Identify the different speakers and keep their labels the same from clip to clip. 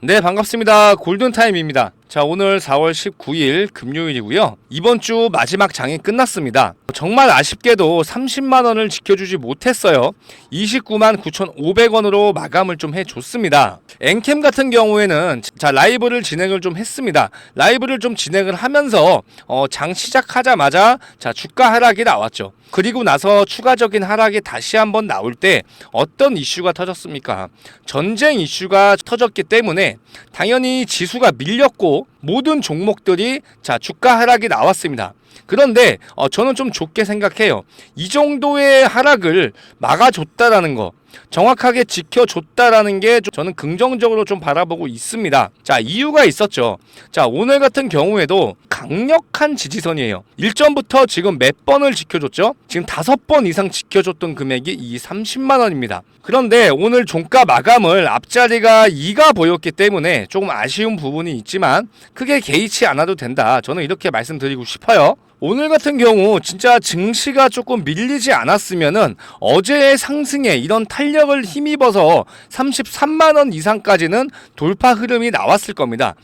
Speaker 1: 네, 반갑습니다. 골든타임입니다. 자, 오늘 4월 19일 금요일이고요. 이번 주 마지막 장이 끝났습니다. 정말 아쉽게도 30만원을 지켜주지 못했어요. 29만 9,500원으로 마감을 좀 해줬습니다. 엔캠 같은 경우에는 라이브를 진행을 좀 했습니다. 라이브를 좀 진행을 하면서 장 시작하자마자 주가 하락이 나왔죠. 그리고 나서 추가적인 하락이 다시 한번 나올 때 어떤 이슈가 터졌습니까? 전쟁 이슈가 터졌기 때문에 당연히 지수가 밀렸고 모든 종목들이 주가 하락이 나왔습니다. 그런데 저는 좀 좋게 생각해요. 이 정도의 하락을 막아줬다라는 거, 정확하게 지켜줬다라는 게 저는 긍정적으로 좀 바라보고 있습니다. 자, 이유가 있었죠. 자, 오늘 같은 경우에도 강력한 지지선이에요. 1점부터 지금 몇 번을 지켜줬죠? 지금 5번 이상 지켜줬던 금액이 이 30만원입니다. 그런데 오늘 종가 마감을 앞자리가 2가 보였기 때문에 조금 아쉬운 부분이 있지만 크게 개의치 않아도 된다. 저는 이렇게 말씀드리고 싶어요. 오늘 같은 경우 진짜 증시가 조금 밀리지 않았으면은 어제의 상승에 이런 탄력을 힘입어서 33만원 이상까지는 돌파 흐름이 나왔을 겁니다.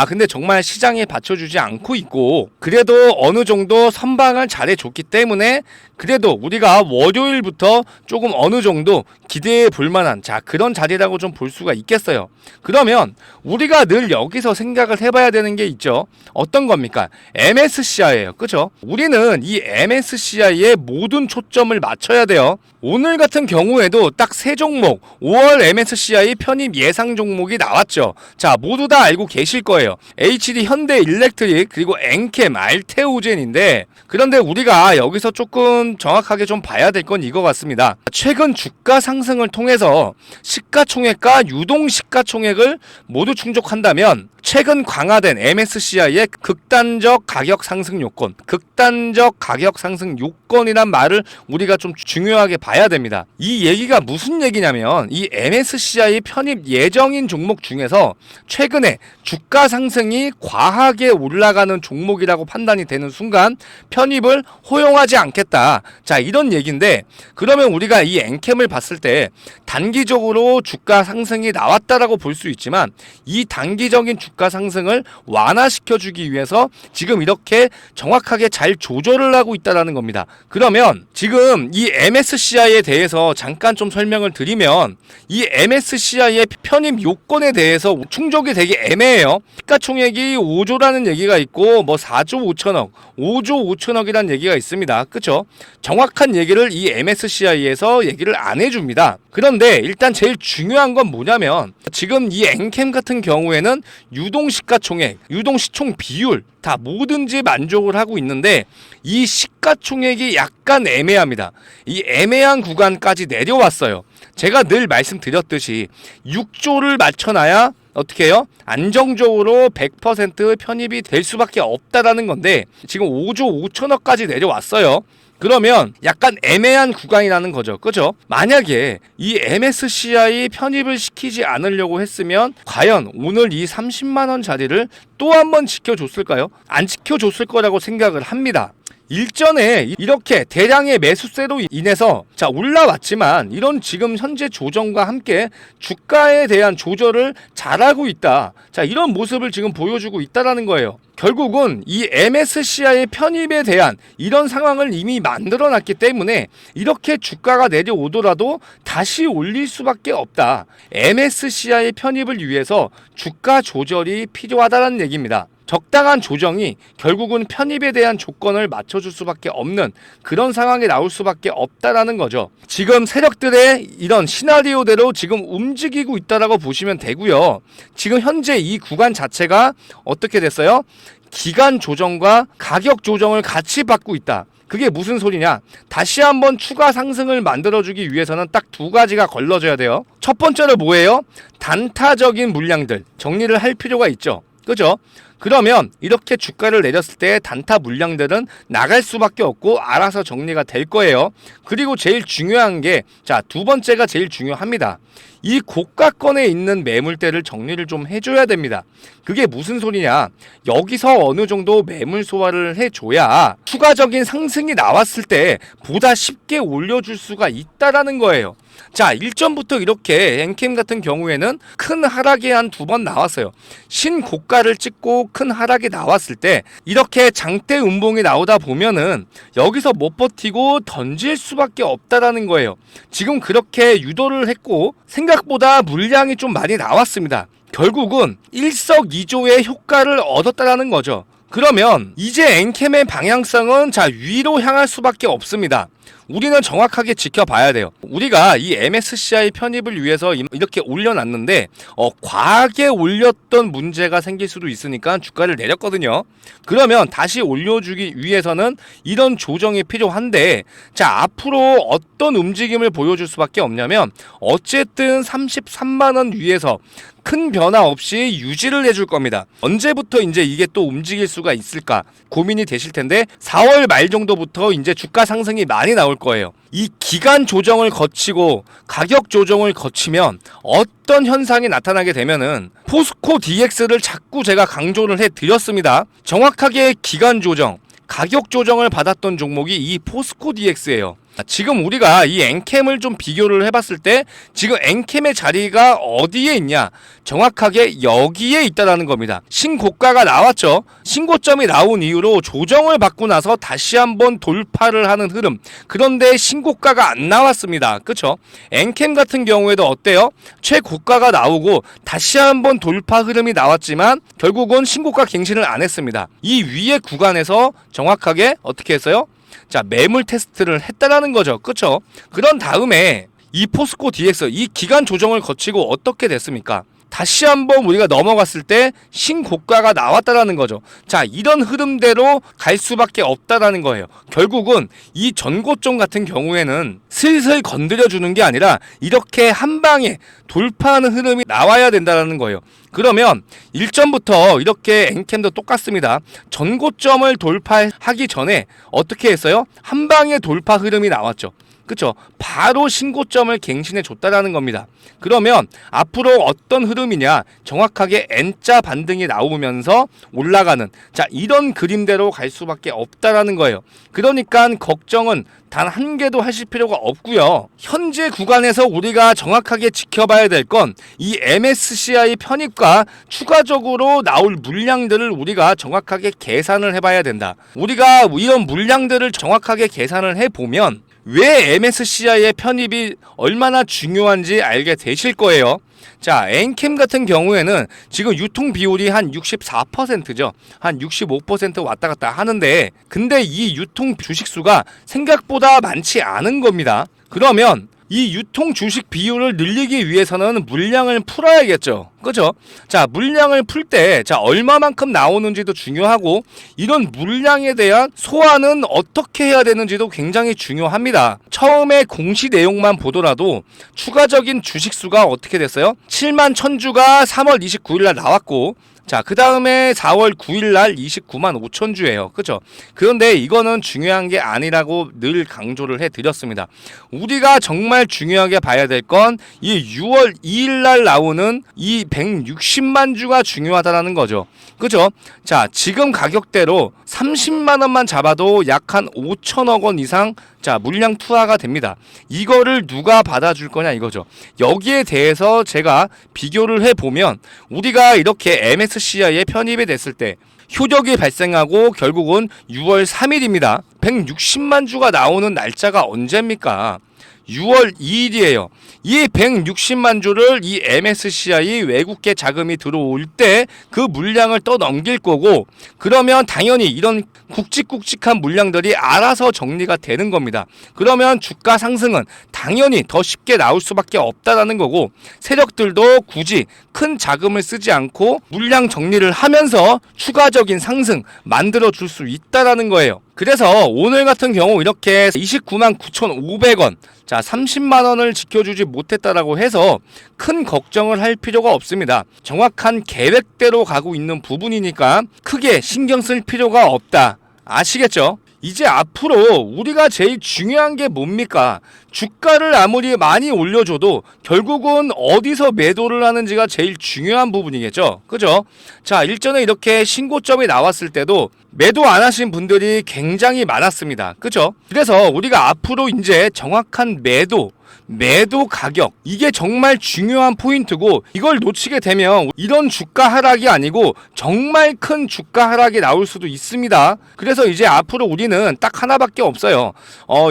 Speaker 1: 근데 정말 시장에 받쳐주지 않고 있고, 그래도 어느 정도 선방을 잘해줬기 때문에 그래도 우리가 월요일부터 조금 어느 정도 기대해 볼 만한 그런 자리라고 좀 볼 수가 있겠어요. 그러면 우리가 늘 여기서 생각을 해봐야 되는 게 있죠. 어떤 겁니까? MSCI예요. 그죠? 우리는 이 MSCI에 모든 초점을 맞춰야 돼요. 오늘 같은 경우에도 딱 3종목 5월 MSCI 편입 예상 종목이 나왔죠. 자, 모두 다 알고 계실 거예요. HD 현대일렉트릭 그리고 엔캠, 알테오젠인데, 그런데 우리가 여기서 조금 정확하게 좀 봐야 될 건 이거 같습니다. 최근 주가 상승을 통해서 시가총액과 유동 시가총액을 모두 충족한다면 최근 강화된 MSCI의 극단적 가격 상승 요건, 극단적 가격 상승 요건이란 말을 우리가 좀 중요하게 봐야 됩니다. 이 얘기가 무슨 얘기냐면, 이 MSCI 편입 예정인 종목 중에서 최근에 주가 상승이 과하게 올라가는 종목이라고 판단이 되는 순간 편입을 허용하지 않겠다. 자, 이런 얘기인데, 그러면 우리가 이 엔캠을 봤을 때 단기적으로 주가 상승이 나왔다라고 볼 수 있지만, 이 단기적인 주가 상승을 완화시켜주기 위해서 지금 이렇게 정확하게 잘 조절을 하고 있다는 겁니다. 그러면 지금 이 MSCI에 대해서 잠깐 좀 설명을 드리면, 이 MSCI의 편입 요건에 대해서 충족이 되게 애매해요. 시가총액이 5조라는 얘기가 있고 4조 5천억, 5조 5천억이라는 얘기가 있습니다. 그쵸? 정확한 얘기를 이 MSCI에서 얘기를 안 해줍니다. 그런데 일단 제일 중요한 건 뭐냐면, 지금 이 엔캠 같은 경우에는 유동 시가총액, 유동 시총 비율 다 뭐든지 만족을 하고 있는데, 이 시가총액이 약간 애매합니다. 이 애매한 구간까지 내려왔어요. 제가 늘 말씀드렸듯이 6조를 맞춰놔야 어떻게 해요? 안정적으로 100% 편입이 될 수밖에 없다라는 건데, 지금 5조 5천억까지 내려왔어요. 그러면 약간 애매한 구간이라는 거죠. 그죠? 만약에 이 MSCI 편입을 시키지 않으려고 했으면 과연 오늘 이 30만원 자리를 또 한 번 지켜줬을까요? 안 지켜줬을 거라고 생각을 합니다. 일전에 이렇게 대량의 매수세로 인해서 올라왔지만, 이런 지금 현재 조정과 함께 주가에 대한 조절을 잘하고 있다. 이런 모습을 지금 보여주고 있다라는 거예요. 결국은 이 MSCI 편입에 대한 이런 상황을 이미 만들어 놨기 때문에 이렇게 주가가 내려오더라도 다시 올릴 수밖에 없다. MSCI 편입을 위해서 주가 조절이 필요하다는 얘기입니다. 적당한 조정이 결국은 편입에 대한 조건을 맞춰줄 수밖에 없는 그런 상황이 나올 수밖에 없다라는 거죠. 지금 세력들의 이런 시나리오대로 지금 움직이고 있다라고 보시면 되고요. 지금 현재 이 구간 자체가 어떻게 됐어요? 기간 조정과 가격 조정을 같이 받고 있다. 그게 무슨 소리냐? 다시 한번 추가 상승을 만들어주기 위해서는 딱 2가지가 걸러져야 돼요. 첫 번째로 뭐예요? 단타적인 물량들 정리를 할 필요가 있죠. 그죠? 그러면 이렇게 주가를 내렸을 때 단타 물량들은 나갈 수밖에 없고 알아서 정리가 될 거예요. 그리고 제일 중요한 게, 두 번째가 제일 중요합니다. 이 고가권에 있는 매물대를 정리를 좀 해줘야 됩니다. 그게 무슨 소리냐? 여기서 어느 정도 매물 소화를 해줘야 추가적인 상승이 나왔을 때 보다 쉽게 올려줄 수가 있다라는 거예요. 자, 일전부터 이렇게 엔캠 같은 경우에는 큰 하락이 한 2번 나왔어요. 신고가를 찍고 큰 하락이 나왔을 때 이렇게 장대 음봉이 나오다 보면은 여기서 못 버티고 던질 수밖에 없다라는 거예요. 지금 그렇게 유도를 했고 생각보다 물량이 좀 많이 나왔습니다. 결국은 일석이조의 효과를 얻었다라는 거죠. 그러면 이제 엔캠의 방향성은 자 위로 향할 수밖에 없습니다. 우리는 정확하게 지켜봐야 돼요. 우리가 이 MSCI 편입을 위해서 이렇게 올려놨는데 과하게 올렸던 문제가 생길 수도 있으니까 주가를 내렸거든요. 그러면 다시 올려주기 위해서는 이런 조정이 필요한데 자 앞으로 어떤 움직임을 보여줄 수밖에 없냐면 어쨌든 33만원 위에서 큰 변화 없이 유지를 해줄 겁니다. 언제부터 이제 이게 또 움직일 수가 있을까 고민이 되실 텐데 4월 말 정도부터 이제 주가 상승이 많이 나올 거예요. 이 기간 조정을 거치고 가격 조정을 거치면 어떤 현상이 나타나게 되면은 포스코 DX를 자꾸 제가 강조를 해드렸습니다. 정확하게 기간 조정, 가격 조정을 받았던 종목이 이 포스코 DX예요. 지금 우리가 이 엔캠을 좀 비교를 해봤을 때 지금 엔캠의 자리가 어디에 있냐 정확하게 여기에 있다라는 겁니다. 신고가가 나왔죠. 신고점이 나온 이후로 조정을 받고 나서 다시 한번 돌파를 하는 흐름. 그런데 신고가가 안 나왔습니다. 그쵸? 엔캠 같은 경우에도 어때요? 최고가가 나오고 다시 한번 돌파 흐름이 나왔지만 결국은 신고가 갱신을 안 했습니다. 이 위의 구간에서 정확하게 어떻게 했어요? 자, 매물 테스트를 했다라는 거죠. 그쵸? 그런 다음에 이 포스코 DX 이 기간 조정을 거치고 어떻게 됐습니까? 다시 한번 우리가 넘어갔을 때 신고가가 나왔다라는 거죠. 자, 이런 흐름대로 갈 수밖에 없다라는 거예요. 결국은 이 전고점 같은 경우에는 슬슬 건드려주는 게 아니라 이렇게 한 방에 돌파하는 흐름이 나와야 된다는 거예요. 그러면 일전부터 이렇게 엔캠도 똑같습니다. 전고점을 돌파하기 전에 어떻게 했어요? 한 방에 돌파 흐름이 나왔죠. 그쵸? 바로 신고점을 갱신해 줬다라는 겁니다. 그러면 앞으로 어떤 흐름이냐 정확하게 N자 반등이 나오면서 올라가는 자 이런 그림대로 갈 수밖에 없다라는 거예요. 그러니까 걱정은 단 한 개도 하실 필요가 없고요. 현재 구간에서 우리가 정확하게 지켜봐야 될 건 이 MSCI 편입과 추가적으로 나올 물량들을 우리가 정확하게 계산을 해봐야 된다. 우리가 이런 물량들을 정확하게 계산을 해보면 왜 MSCI의 편입이 얼마나 중요한지 알게 되실 거예요. 자, 엔캠 같은 경우에는 지금 유통 비율이 한 64%죠. 한 65% 왔다 갔다 하는데 근데 이 유통 주식수가 생각보다 많지 않은 겁니다. 그러면 이 유통 주식 비율을 늘리기 위해서는 물량을 풀어야겠죠. 그죠? 자, 물량을 풀 때 자 얼마만큼 나오는지도 중요하고 이런 물량에 대한 소화는 어떻게 해야 되는지도 굉장히 중요합니다. 처음에 공시 내용만 보더라도 추가적인 주식수가 어떻게 됐어요? 7만 1000주가 3월 29일 날 나왔고 자, 그 다음에 4월 9일 날 29만 5천 주예요. 그죠? 그런데 이거는 중요한 게 아니라고 늘 강조를 해드렸습니다. 우리가 정말 중요하게 봐야 될 건 이 6월 2일 날 나오는 이 160만 주가 중요하다라는 거죠. 그죠? 자, 지금 가격대로 30만 원만 잡아도 약 한 5천억 원 이상 자 물량 투하가 됩니다. 이거를 누가 받아줄 거냐 이거죠. 여기에 대해서 제가 비교를 해보면 우리가 이렇게 MSCI에 편입이 됐을 때 효력이 발생하고 결국은 6월 3일입니다. 160만 주가 나오는 날짜가 언제입니까? 6월 2일이에요. 이 160만 주를 이 MSCI 외국계 자금이 들어올 때 그 물량을 떠넘길 거고 그러면 당연히 이런 굵직굵직한 물량들이 알아서 정리가 되는 겁니다. 그러면 주가 상승은 당연히 더 쉽게 나올 수밖에 없다라는 거고 세력들도 굳이 큰 자금을 쓰지 않고 물량 정리를 하면서 추가적인 상승 만들어 줄 수 있다라는 거예요. 그래서 오늘 같은 경우 이렇게 29만 9,500원 자 30만 원을 지켜주지 못했다라고 해서 큰 걱정을 할 필요가 없습니다. 정확한 계획대로 가고 있는 부분이니까 크게 신경 쓸 필요가 없다. 아시겠죠? 이제 앞으로 우리가 제일 중요한 게 뭡니까? 주가를 아무리 많이 올려줘도 결국은 어디서 매도를 하는지가 제일 중요한 부분이겠죠. 그죠? 자, 일전에 이렇게 신고점이 나왔을 때도 매도 안 하신 분들이 굉장히 많았습니다. 그죠? 그래서 우리가 앞으로 이제 정확한 매도 매도 가격, 이게 정말 중요한 포인트고, 이걸 놓치게 되면 이런 주가 하락이 아니고 정말 큰 주가 하락이 나올 수도 있습니다. 그래서 이제 앞으로 우리는 딱 하나밖에 없어요.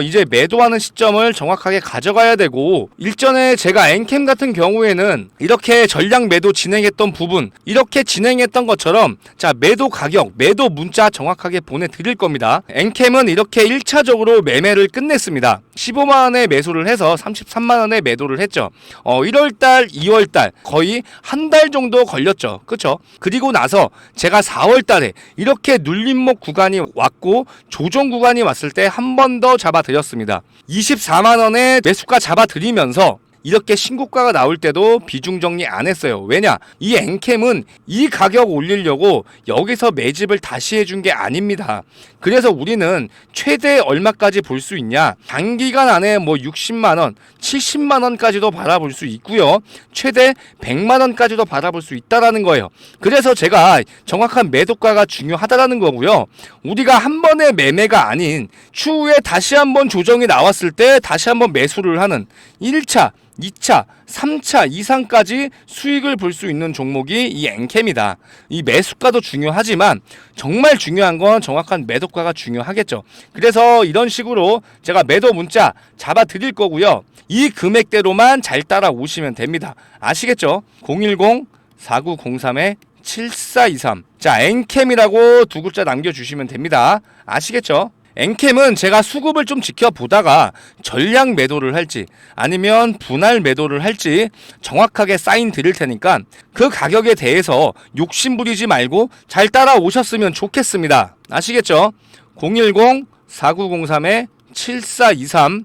Speaker 1: 이제 매도하는 시점을 정확하게 가져가야 되고, 일전에 제가 엔캠 같은 경우에는 이렇게 전량 매도 진행했던 부분, 이렇게 진행했던 것처럼 자, 매도 가격, 매도 문자 정확하게 보내드릴 겁니다. 엔캠은 이렇게 1차적으로 매매를 끝냈습니다. 15만원에 매수를 해서 33만원에 매도를 했죠. 1월달, 2월달 거의 한 달 정도 걸렸죠. 그쵸? 그리고 나서 제가 4월달에 이렇게 눌림목 구간이 왔고 조정 구간이 왔을 때 한 번 더 잡아드렸습니다. 24만원에 매수가 잡아드리면서 이렇게 신고가가 나올 때도 비중 정리 안 했어요. 왜냐? 이 엔캠은 이 가격 올리려고 여기서 매집을 다시 해준 게 아닙니다. 그래서 우리는 최대 얼마까지 볼 수 있냐? 단기간 안에 뭐 60만원, 70만원까지도 바라볼 수 있고요. 최대 100만원까지도 바라볼 수 있다라는 거예요. 그래서 제가 정확한 매도가가 중요하다라는 거고요. 우리가 한 번의 매매가 아닌 추후에 다시 한번 조정이 나왔을 때 다시 한번 매수를 하는 1차, 2차, 3차 이상까지 수익을 볼 수 있는 종목이 이 엔캠이다. 이 매수가도 중요하지만 정말 중요한 건 정확한 매도가가 중요하겠죠. 그래서 이런 식으로 제가 매도 문자 잡아 드릴 거고요. 이 금액대로만 잘 따라오시면 됩니다. 아시겠죠? 010-4903-7423. 자, 엔캠이라고 두 글자 남겨주시면 됩니다. 아시겠죠? 엔캠은 제가 수급을 좀 지켜보다가 전량 매도를 할지 아니면 분할 매도를 할지 정확하게 사인 드릴 테니까 그 가격에 대해서 욕심 부리지 말고 잘 따라오셨으면 좋겠습니다. 아시겠죠? 010-4903-7423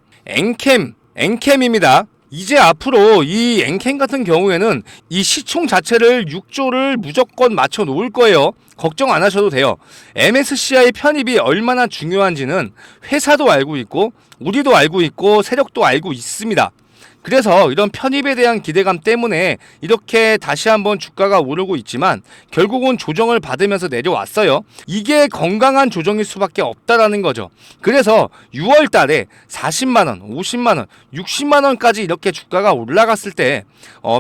Speaker 1: 엔캠입니다. 이제 앞으로 이 엔캠 같은 경우에는 이 시총 자체를 6조를 무조건 맞춰 놓을 거예요. 걱정 안 하셔도 돼요. MSCI 편입이 얼마나 중요한지는 회사도 알고 있고 우리도 알고 있고 세력도 알고 있습니다. 그래서 이런 편입에 대한 기대감 때문에 이렇게 다시 한번 주가가 오르고 있지만 결국은 조정을 받으면서 내려왔어요. 이게 건강한 조정일 수밖에 없다라는 거죠. 그래서 6월 달에 40만원, 50만원, 60만원까지 이렇게 주가가 올라갔을 때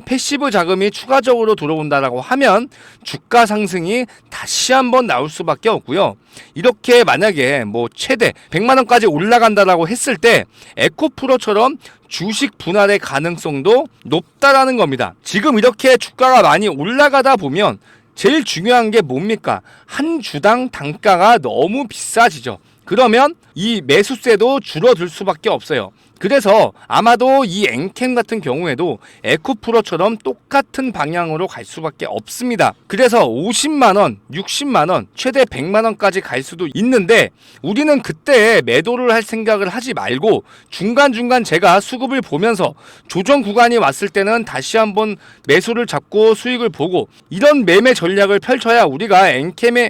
Speaker 1: 패시브 자금이 추가적으로 들어온다라고 하면 주가 상승이 다시 한번 나올 수밖에 없고요. 이렇게 만약에 뭐 최대 100만원까지 올라간다라고 했을 때 에코프로처럼 주식 분할의 가능성도 높다라는 겁니다. 지금 이렇게 주가가 많이 올라가다 보면 제일 중요한 게 뭡니까? 한 주당 단가가 너무 비싸지죠. 그러면 이 매수세도 줄어들 수밖에 없어요. 그래서 아마도 이 엔캠 같은 경우에도 에코프로처럼 똑같은 방향으로 갈 수밖에 없습니다. 그래서 50만원, 60만원, 최대 100만원까지 갈 수도 있는데 우리는 그때 매도를 할 생각을 하지 말고 중간중간 제가 수급을 보면서 조정 구간이 왔을 때는 다시 한번 매수를 잡고 수익을 보고 이런 매매 전략을 펼쳐야 우리가 엔캠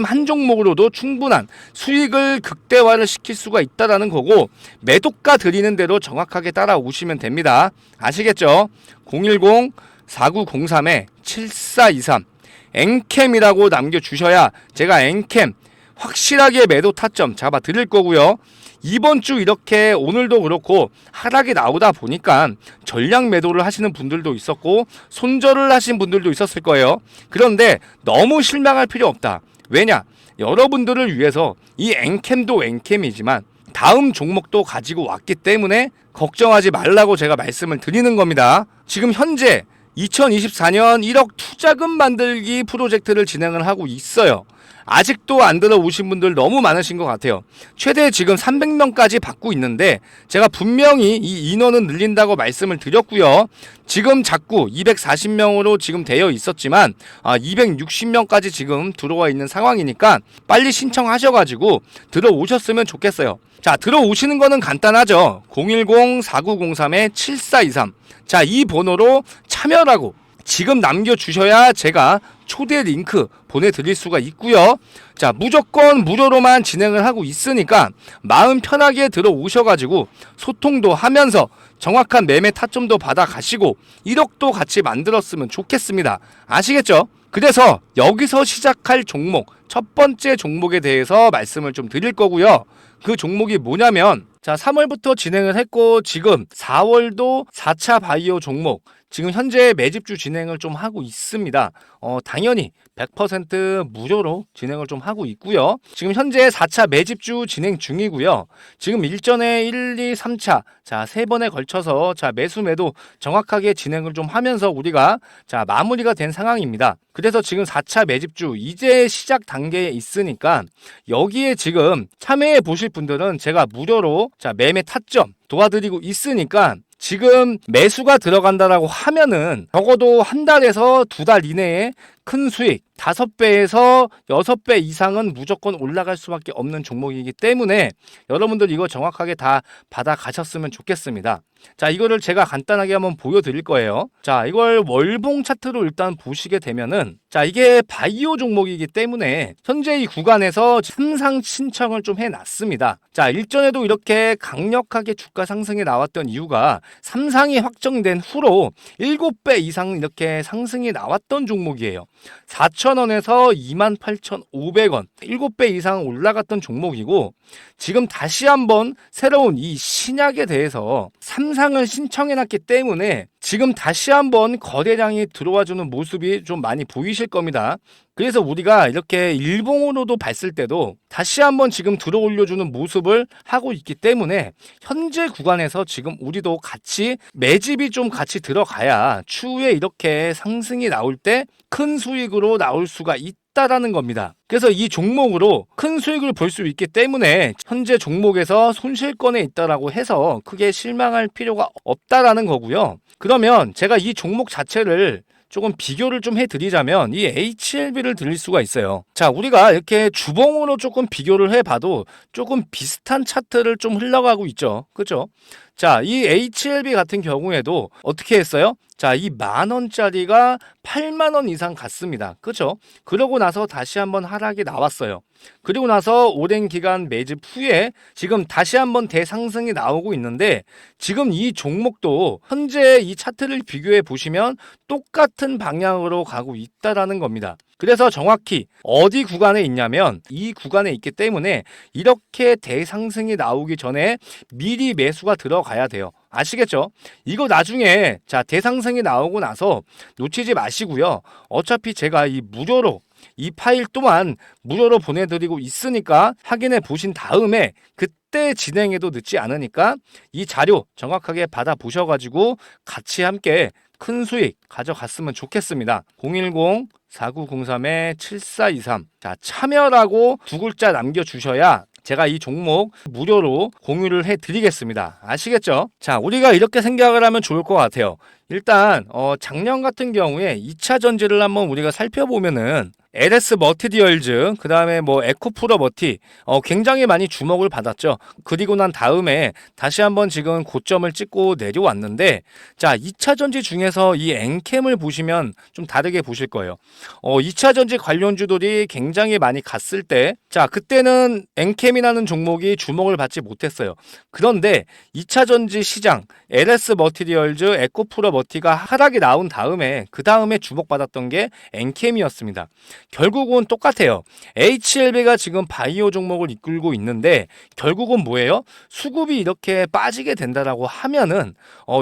Speaker 1: 한 종목으로도 충분한 수익을 극대화를 시킬 수가 있다라는 거고 매도가 드리는 대로 정확하게 따라오시면 됩니다. 아시겠죠? 010-4903-7423 엔캠이라고 남겨주셔야 제가 엔캠 확실하게 매도 타점 잡아 드릴 거고요. 이번 주 이렇게 오늘도 그렇고 하락이 나오다 보니까 전량 매도를 하시는 분들도 있었고 손절을 하신 분들도 있었을 거예요. 그런데 너무 실망할 필요 없다. 왜냐? 여러분들을 위해서 이 엔캠도 엔캠이지만 다음 종목도 가지고 왔기 때문에 걱정하지 말라고 제가 말씀을 드리는 겁니다. 지금 현재 2024년 1억 투자금 만들기 프로젝트를 진행을 하고 있어요. 아직도 안 들어오신 분들 너무 많으신 것 같아요. 최대 지금 300명까지 받고 있는데 제가 분명히 이 인원은 늘린다고 말씀을 드렸고요. 지금 자꾸 240명으로 지금 되어 있었지만 260명까지 지금 들어와 있는 상황이니까 빨리 신청하셔가지고 들어오셨으면 좋겠어요. 자, 들어오시는 거는 간단하죠. 010-4903-7423 자, 이 번호로 참여라고 지금 남겨주셔야 제가 초대 링크 보내드릴 수가 있고요. 자, 무조건 무료로만 진행을 하고 있으니까 마음 편하게 들어오셔가지고 소통도 하면서 정확한 매매 타점도 받아가시고 1억도 같이 만들었으면 좋겠습니다. 아시겠죠? 그래서 여기서 시작할 종목, 첫 번째 종목에 대해서 말씀을 좀 드릴 거고요. 그 종목이 뭐냐면, 자, 3월부터 진행을 했고 지금 4월도 4차 바이오 종목 지금 현재 매집주 진행을 좀 하고 있습니다. 당연히 100% 무료로 진행을 좀 하고 있고요. 지금 현재 4차 매집주 진행 중이고요. 지금 일전에 1, 2, 3차 자, 3번에 걸쳐서 자, 매수 매도 정확하게 진행을 좀 하면서 우리가 자, 마무리가 된 상황입니다. 그래서 지금 4차 매집주 이제 시작 단계에 있으니까 여기에 지금 참여해 보실 분들은 제가 무료로 자, 매매 타점 도와드리고 있으니까 지금 매수가 들어간다라고 하면은 적어도 한 달에서 2달 이내에 큰 수익 5배에서 6배 이상은 무조건 올라갈 수밖에 없는 종목이기 때문에 여러분들 이거 정확하게 다 받아 가셨으면 좋겠습니다. 자, 이거를 제가 간단하게 한번 보여드릴 거예요. 자, 이걸 월봉 차트로 일단 보시게 되면은 자, 이게 바이오 종목이기 때문에 현재 이 구간에서 삼상 신청을 좀 해놨습니다. 자, 일전에도 이렇게 강력하게 주가 상승이 나왔던 이유가 삼상이 확정된 후로 7배 이상 이렇게 상승이 나왔던 종목이에요. 4,000원에서 28,500원 7배 이상 올라갔던 종목이고 지금 다시 한번 새로운 이 신약에 대해서 삼상을 신청해놨기 때문에 지금 다시 한번 거래량이 들어와주는 모습이 좀 많이 보이실 겁니다. 그래서 우리가 이렇게 일봉으로도 봤을 때도 다시 한번 지금 들어올려주는 모습을 하고 있기 때문에 현재 구간에서 지금 우리도 같이 매집이 좀 같이 들어가야 추후에 이렇게 상승이 나올 때 큰 수익으로 나올 수가 있다라는 겁니다. 그래서 이 종목으로 큰 수익을 볼 수 있기 때문에 현재 종목에서 손실권에 있다라고 해서 크게 실망할 필요가 없다라는 거고요. 그러면 제가 이 종목 자체를 조금 비교를 좀 해드리자면 이 HLB를 드릴 수가 있어요. 자, 우리가 이렇게 주봉으로 조금 비교를 해봐도 조금 비슷한 차트를 좀 흘러가고 있죠. 그죠? 자, 이 HLB 같은 경우에도 어떻게 했어요? 자, 이 10,000원짜리가 80,000원 이상 갔습니다. 그죠? 그러고 나서 다시 한번 하락이 나왔어요. 그리고 나서 오랜 기간 매집 후에 지금 다시 한번 대상승이 나오고 있는데 지금 이 종목도 현재 이 차트를 비교해 보시면 똑같은 방향으로 가고 있다라는 겁니다. 그래서 정확히 어디 구간에 있냐면 이 구간에 있기 때문에 이렇게 대상승이 나오기 전에 미리 매수가 들어가야 돼요. 아시겠죠? 이거 나중에 자, 대상승이 나오고 나서 놓치지 마시고요. 어차피 제가 이 무료로 이 파일 또한 무료로 보내드리고 있으니까 확인해 보신 다음에 그때 진행해도 늦지 않으니까 이 자료 정확하게 받아 보셔가지고 같이 함께 큰 수익 가져갔으면 좋겠습니다. 010-4903-7423 자, 참여라고 2글자 남겨주셔야 제가 이 종목 무료로 공유를 해드리겠습니다. 아시겠죠? 자, 우리가 이렇게 생각을 하면 좋을 것 같아요. 일단 작년 같은 경우에 2차 전지를 한번 우리가 살펴보면은 LS 머티리얼즈, 그 다음에 뭐 에코프로 머티 굉장히 많이 주목을 받았죠. 그리고 난 다음에 다시 한번 지금 고점을 찍고 내려왔는데 자, 2차 전지 중에서 이 엔캠을 보시면 좀 다르게 보실 거예요. 2차 전지 관련주들이 굉장히 많이 갔을 때 자, 그때는 엔캠이라는 종목이 주목을 받지 못했어요. 그런데 2차 전지 시장 LS 머티리얼즈, 에코프로 머티가 하락이 나온 다음에 그 다음에 주목받았던 게 엔캠이었습니다. 결국은 똑같아요. HLB가 지금 바이오 종목을 이끌고 있는데 결국은 뭐예요? 수급이 이렇게 빠지게 된다라고 하면은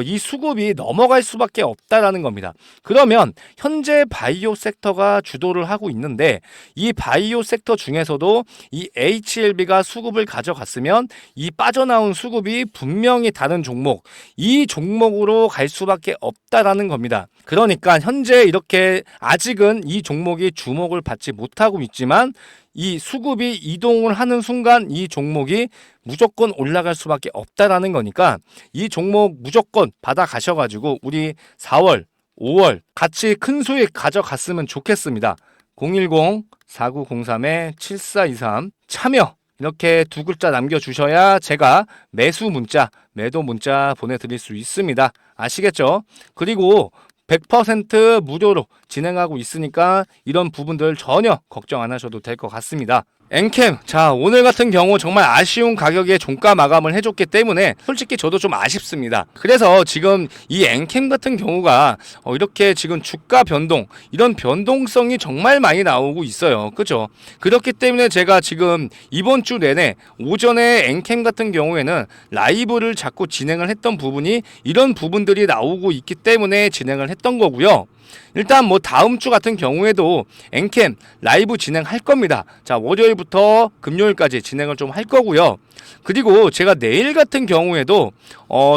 Speaker 1: 이 수급이 넘어갈 수밖에 없다라는 겁니다. 그러면 현재 바이오 섹터가 주도를 하고 있는데 이 바이오 섹터 중에서도 이 HLB가 수급을 가져갔으면 이 빠져나온 수급이 분명히 다른 종목, 이 종목으로 갈 수밖에 없다라는 겁니다. 그러니까 현재 이렇게 아직은 이 종목이 주목을 받지 못하고 있지만 이 수급이 이동을 하는 순간 이 종목이 무조건 올라갈 수밖에 없다라는 거니까 이 종목 무조건 받아 가셔가지고 우리 4월, 5월 같이 큰 수익 가져갔으면 좋겠습니다. 010-4903-7423 참여 이렇게 2글자 남겨주셔야 제가 매수 문자, 매도 문자 보내드릴 수 있습니다. 아시겠죠? 그리고 100% 무료로 진행하고 있으니까 이런 부분들 전혀 걱정 안 하셔도 될 것 같습니다. 엔캠, 자 오늘 같은 경우 정말 아쉬운 가격에 종가 마감을 해줬기 때문에 솔직히 저도 좀 아쉽습니다. 그래서 지금 이 엔캠 같은 경우가 이렇게 지금 주가 변동, 이런 변동성이 정말 많이 나오고 있어요. 그죠? 그렇기 때문에 제가 지금 이번 주 내내 오전에 엔캠 같은 경우에는 라이브를 자꾸 진행을 했던 부분이 이런 부분들이 나오고 있기 때문에 진행을 했던 거고요. 일단 뭐 다음 주 같은 경우에도 엔캠 라이브 진행할 겁니다. 자, 월요일부터 금요일까지 진행을 좀 할 거고요. 그리고 제가 내일 같은 경우에도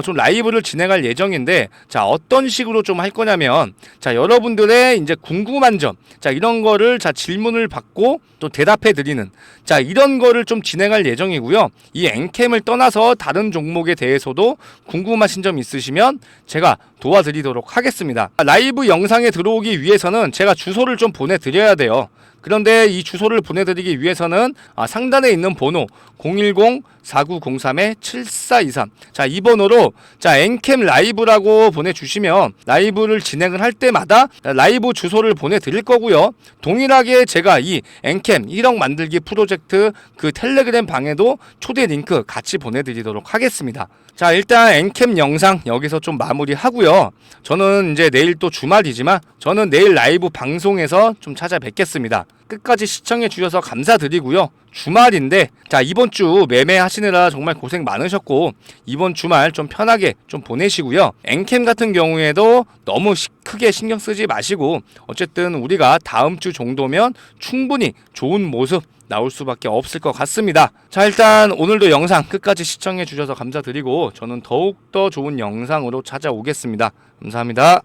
Speaker 1: 좀 라이브를 진행할 예정인데, 자 어떤 식으로 좀 할 거냐면, 자 여러분들의 이제 궁금한 점, 자 이런 거를 자 질문을 받고 또 대답해 드리는, 자 이런 거를 좀 진행할 예정이고요. 이 엔캠을 떠나서 다른 종목에 대해서도 궁금하신 점 있으시면 제가 도와드리도록 하겠습니다. 라이브 영상에 들어오기 위해서는 제가 주소를 좀 보내드려야 돼요. 그런데 이 주소를 보내드리기 위해서는 상단에 있는 번호 010-4903-7423, 자 이 번호로 자 엔캠 라이브라고 보내주시면 라이브를 진행을 할 때마다 라이브 주소를 보내드릴 거고요. 동일하게 제가 이 엔캠 1억 만들기 프로젝트 그 텔레그램 방에도 초대 링크 같이 보내드리도록 하겠습니다. 자 일단 엔캠 영상 여기서 좀 마무리하고요. 저는 이제 내일 또 주말이지만 저는 내일 라이브 방송에서 좀 찾아뵙겠습니다. 끝까지 시청해 주셔서 감사드리고요. 주말인데 자 이번 주 매매하시느라 정말 고생 많으셨고, 이번 주말 좀 편하게 좀 보내시고요. 엔캠 같은 경우에도 너무 크게 신경 쓰지 마시고, 어쨌든 우리가 다음 주 정도면 충분히 좋은 모습 나올 수밖에 없을 것 같습니다. 자 일단 오늘도 영상 끝까지 시청해 주셔서 감사드리고, 저는 더욱더 좋은 영상으로 찾아오겠습니다. 감사합니다.